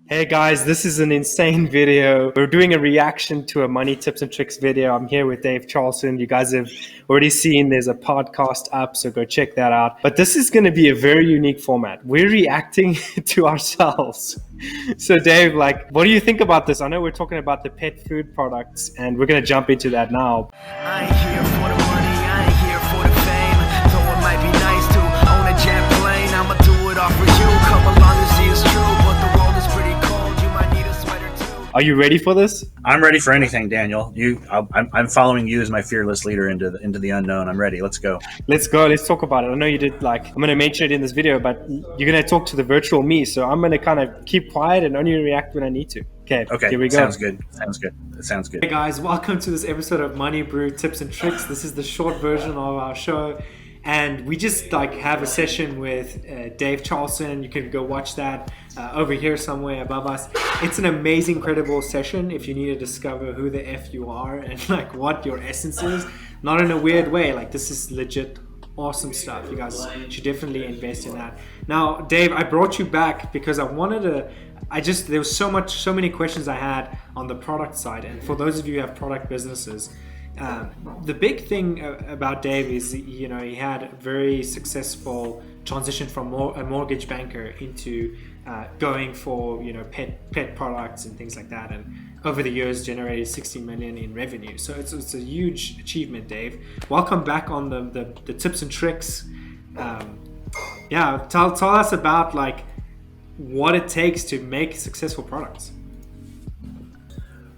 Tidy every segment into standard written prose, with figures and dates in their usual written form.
Hey guys, this is an insane video. We're doing a reaction to a money tips and tricks video. I'm here with Dave Charlson. You guys have already seen there's a podcast up, so go check that out. But this is going to be a very unique format. We're reacting to ourselves. So Dave, what do you think about this? I know we're talking about the pet food products and we're going to jump into that now. I ain't here for the money, I ain't here for the fame. Though it might be nice to own a jet plane, I'ma do it all for you. Come along and see it's true, but the world is pretty cold. You might need a sweater too. Are you ready for this? I'm ready for anything, Daniel. I'm following you as my fearless leader into the unknown. I'm ready. Let's go. Let's go. Let's talk about it. I know you did I'm going to mention it in this video, but you're going to talk to the virtual me. So I'm going to kind of keep quiet and only react when I need to. Okay. Here we go. Sounds good. It sounds good. Hey guys, welcome to this episode of MoneyBru Tips and Tricks. This is the short version of our show. And we just have a session with Dave Charlson. You can go watch that over here somewhere above us. It's an amazing, credible session if you need to discover who the F you are and what your essence is. Not in a weird way. This is legit awesome stuff. You guys should definitely invest in that. Now, Dave, I brought you back because I wanted to, there was so many questions I had on the product side. And for those of you who have product businesses, the big thing about Dave is, he had a very successful transition from a mortgage banker into going for, pet products and things like that. And over the years generated 60 million in revenue. So it's a huge achievement, Dave. Welcome back on the tips and tricks. Tell us about what it takes to make successful products.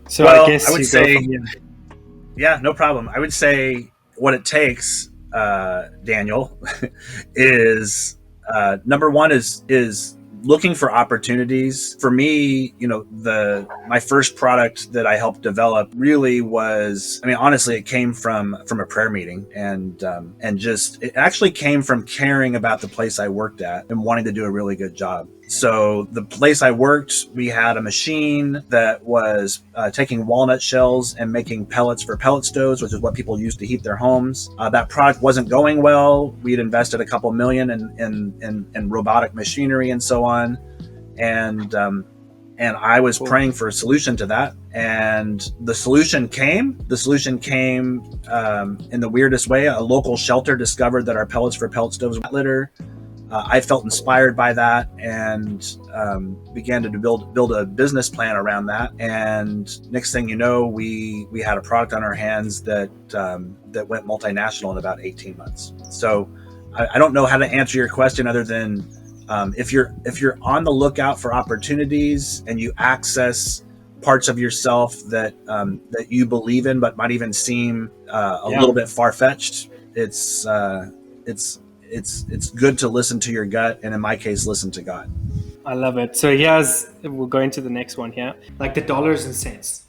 So well, I guess I would say, yeah, no problem. I would say what it takes, Daniel, is number one is looking for opportunities. For me, my first product that I helped develop really was, honestly, it came from a prayer meeting, and it actually came from caring about the place I worked at and wanting to do a really good job. So the place I worked, we had a machine that was taking walnut shells and making pellets for pellet stoves, which is what people use to heat their homes. That product wasn't going well. We'd invested a couple million in robotic machinery and so on. And I was praying for a solution to that. And the solution came. The solution came in the weirdest way. A local shelter discovered that our pellets for pellet stoves were litter. I felt inspired by that and began to build a business plan around that. And next thing you know, we had a product on our hands that went multinational in about 18 months. So I don't know how to answer your question other than if you're on the lookout for opportunities and you access parts of yourself that you believe in but might even seem a little bit far-fetched, it's good to listen to your gut, and in my case, listen to God. I love it. So we'll go into the next one here. The dollars and cents,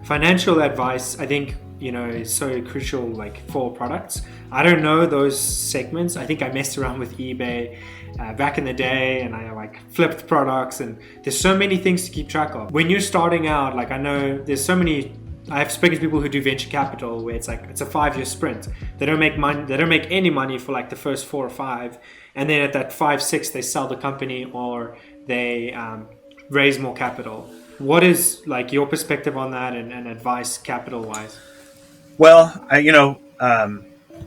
financial advice, I think, is so crucial, for products. I don't know those segments. I think I messed around with eBay back in the day, and I flipped products, and there's so many things to keep track of. When you're starting out, I know there's so many, I've spoken to people who do venture capital where it's a 5-year sprint. They don't make money. They don't make any money for the first 4 or 5, and then at that 5, 6, they sell the company or they raise more capital. What is your perspective on that and advice capital wise? Well,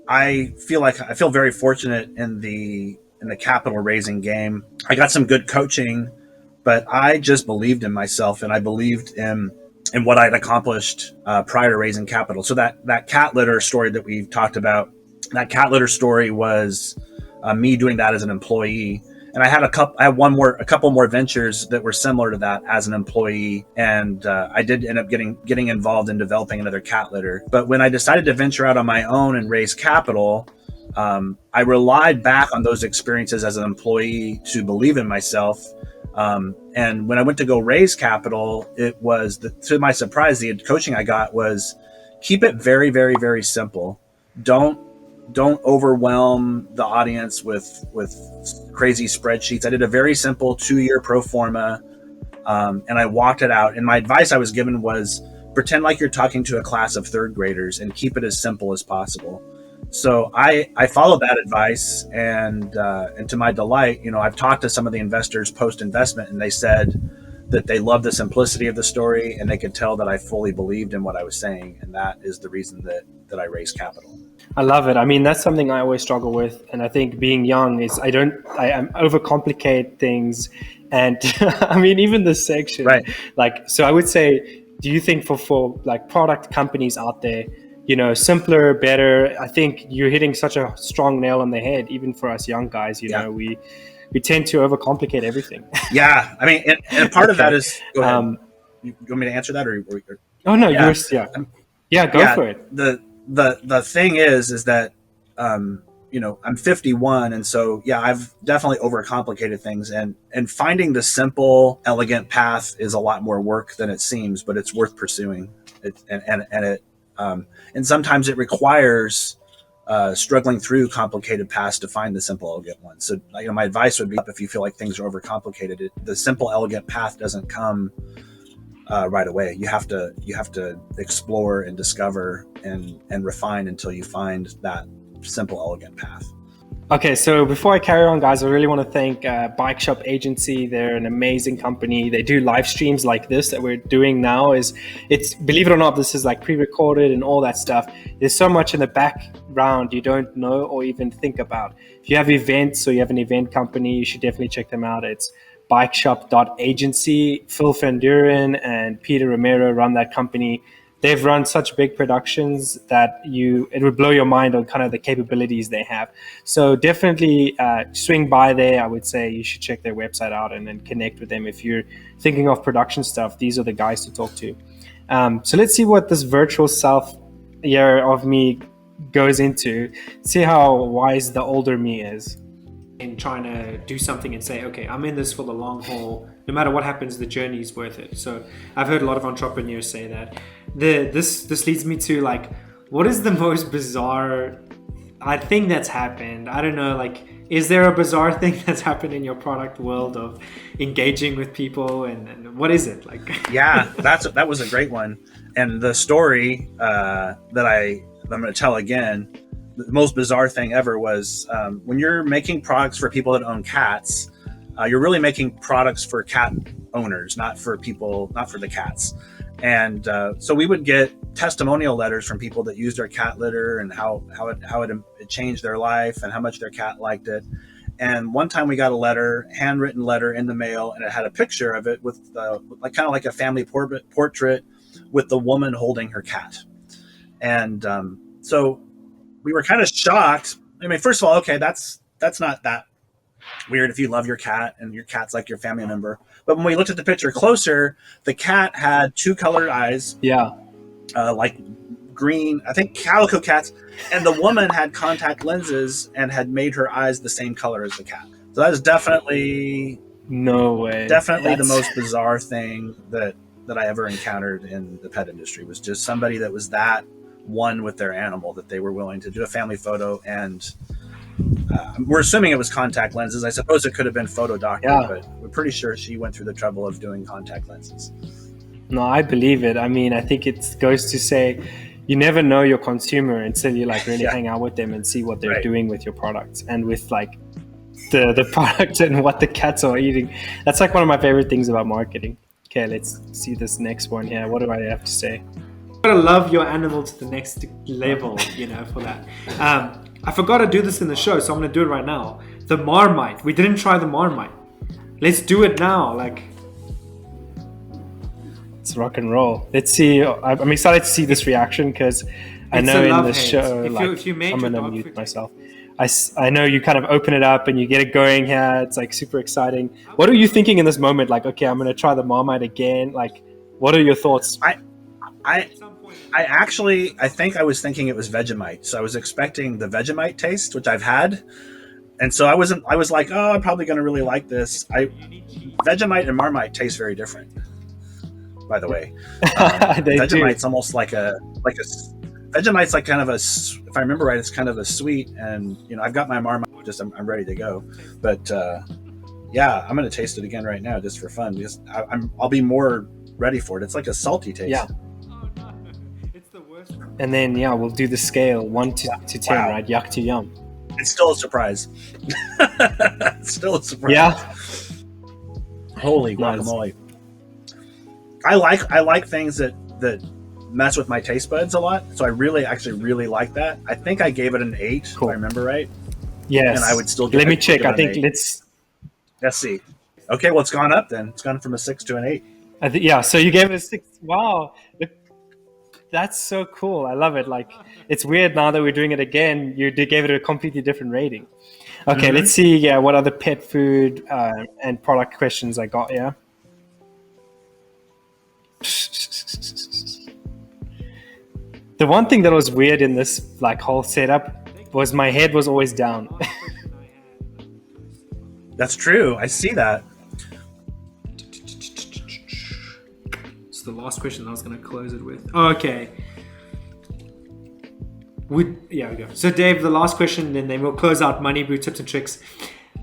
I feel very fortunate in the capital raising game. I got some good coaching, but I just believed in myself, and I believed in what I'd accomplished prior to raising capital. So that cat litter story that we've talked about, that cat litter story was me doing that as an employee. And I had a couple more ventures that were similar to that as an employee. And I did end up getting involved in developing another cat litter. But when I decided to venture out on my own and raise capital, I relied back on those experiences as an employee to believe in myself. And when I went to go raise capital, it was, to my surprise, the coaching I got was keep it very, very, very simple. Don't overwhelm the audience with crazy spreadsheets. I did a very simple 2-year pro forma, and I walked it out. And my advice I was given was pretend like you're talking to a class of 3rd graders and keep it as simple as possible. So I followed that advice, and to my delight, I've talked to some of the investors post investment, and they said that they loved the simplicity of the story, and they could tell that I fully believed in what I was saying, and that is the reason that I raised capital. I love it. I mean, that's something I always struggle with, and I think being young is I overcomplicate things, and I mean even this section, Right? Like, so I would say, do you think for like product companies out there, you know, simpler, better? I think you're hitting such a strong nail on the head, even for us young guys. You know, we tend to overcomplicate everything. Yeah, I mean, and part of that is. Go ahead. You want me to answer that, or oh no, yeah. Go for it. The thing is that you know, I'm 51, and so I've definitely overcomplicated things, and finding the simple, elegant path is a lot more work than it seems, but it's worth pursuing. And sometimes it requires struggling through complicated paths to find the simple, elegant one. So, you know, my advice would be, if you feel like things are overcomplicated, the simple, elegant path doesn't come right away. You have to explore and discover and refine until you find that simple, elegant path. Okay, so before I carry on, guys, I really want to thank Bike Shop Agency. They're an amazing company. They do live streams like this that we're doing now. It's, believe it or not, this is like pre-recorded and all that stuff. There's so much in the background you don't know or even think about. If you have events or you have an event company, you should definitely check them out. It's bikeshop.agency. Phil Van Duren and Peter Romero run that company. They've run such big productions that it would blow your mind on kind of the capabilities they have. So definitely swing by there. I would say you should check their website out and then connect with them. If you're thinking of production stuff, these are the guys to talk to. So let's see what this virtual self year of me goes into. See how wise the older me is. In trying to do something and say, okay, I'm in this for the long haul. No matter what happens, the journey is worth it. So I've heard a lot of entrepreneurs say that. This leads me to, like, what is the most bizarre thing that's happened? I don't know, like, is there a bizarre thing that's happened in your product world of engaging with people, and what is it like? Yeah, that was a great one. And the story that I'm going to tell again, the most bizarre thing ever was when you're making products for people that own cats, you're really making products for cat owners, not for the cats. And so we would get testimonial letters from people that used our cat litter and how it changed their life and how much their cat liked it. And one time we got a handwritten letter in the mail, and it had a picture of it with kind of like a family portrait with the woman holding her cat. And so we were kind of shocked. I mean, first of all, okay, that's not that weird if you love your cat and your cat's like your family member. But when we looked at the picture closer, the cat had two colored eyes. Yeah. Like green, I think calico cats. And the woman had contact lenses and had made her eyes the same color as the cat. So that is definitely the most bizarre thing that I ever encountered in the pet industry. Was just somebody that was that one with their animal that they were willing to do a family photo, and we're assuming it was contact lenses. I suppose it could have been photo doctor, but we're pretty sure she went through the trouble of doing contact lenses. No, I believe it. I mean, I think it goes to say you never know your consumer until you like really hang out with them and see what they're doing with your products and with like the product and what the cats are eating. That's like one of my favorite things about marketing. Okay, let's see this next one here. What do I have to say? You gotta love your animal to the next level, you know, for that. I forgot to do this in the show, so I'm gonna do it right now. The Marmite. We didn't try the Marmite. Let's do it now. Like, it's rock and roll. Let's see. I'm excited to see this reaction because I know in the show, if you I'm gonna mute myself. I know you kind of open it up and you get it going here. It's like super exciting. What are you thinking in this moment? Like, okay, I'm gonna try the Marmite again. Like, what are your thoughts? I think I was thinking it was Vegemite. So I was expecting the Vegemite taste, which I've had. And so I was like, oh, I'm probably going to really like this. Vegemite and Marmite taste very different, by the way. Vegemite's almost like Vegemite's like kind of if I remember right, it's kind of a sweet, and, you know, I've got my Marmite, I'm ready to go. But I'm going to taste it again right now just for fun, because I'll be more ready for it. It's like a salty taste. Yeah. And then, we'll do the scale 1 to 10, right? Yuck to yum. It's still a surprise. Yeah. Holy guacamole. I like things that mess with my taste buds a lot. So I really like that. I think I gave it an 8, Cool. if I remember right. Yes. And I would still Let me check. I think let's see. Okay, well, it's gone up then. It's gone from a 6 to an 8. yeah. So you gave it a 6. Wow. Look, that's so cool. I love it. Like, it's weird now that we're doing it again. You gave it a completely different rating. Okay, let's see. Yeah, what other pet food and product questions I got? Yeah. The one thing that was weird in this like whole setup was my head was always down. That's true. I see that. It's the last question I was going to close it with. Okay. Yeah, we go. So Dave, the last question, and then we'll close out MoneyBru tips and tricks.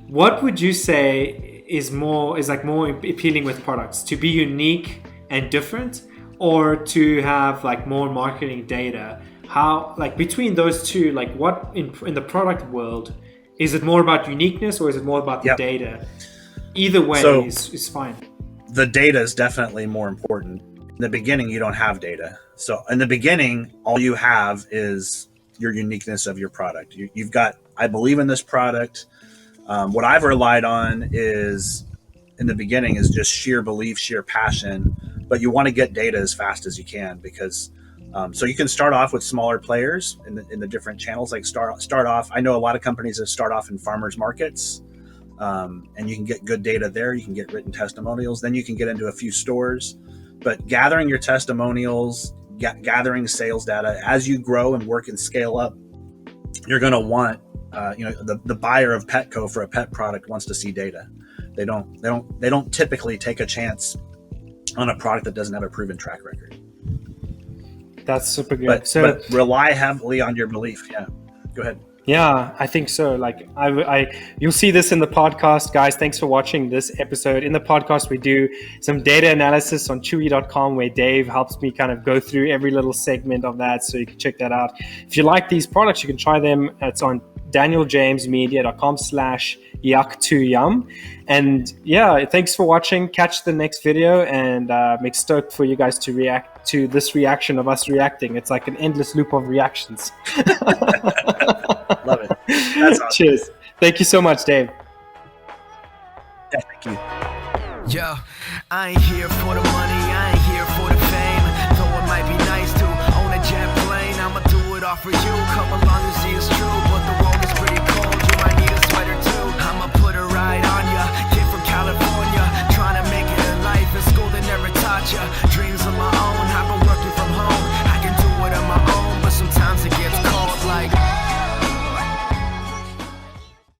What would you say is more appealing with products? To be unique and different, or to have like more marketing data? How, like, between those two, like, what in the product world, is it more about uniqueness or is it more about the data? Either way is fine. The data is definitely more important. In the beginning, you don't have data. So in the beginning, all you have is your uniqueness of your product. You've got, I believe in this product. What I've relied on is, in the beginning, is just sheer belief, sheer passion. But you want to get data as fast as you can, because so you can start off with smaller players in the different channels. Like start off. I know a lot of companies that start off in farmers markets, and you can get good data there. You can get written testimonials. Then you can get into a few stores. But gathering your testimonials, gathering sales data as you grow and work and scale up, you're going to want the buyer of Petco for a pet product wants to see data. They don't typically take a chance on a product that doesn't have a proven track record. That's super good. But rely heavily on your belief. Yeah, go ahead. Yeah, I think so. Like you'll see this in the podcast, guys. Thanks for watching this episode. In the podcast, we do some data analysis on Chewy.com, where Dave helps me kind of go through every little segment of that. So you can check that out. If you like these products, you can try them. It's on Daniël-James.com/yuck2yum. And yeah, thanks for watching. Catch the next video, and make stoked for you guys to react to this reaction of us reacting. It's like an endless loop of reactions. Love it. That's awesome. Cheers. Thank you so much, Dave. Yeah, thank you. Yo, I ain't here for the money, I ain't here for the fame. Though it might be nice to own a jet plane, I'ma do it all for you. Come along and see it's true, but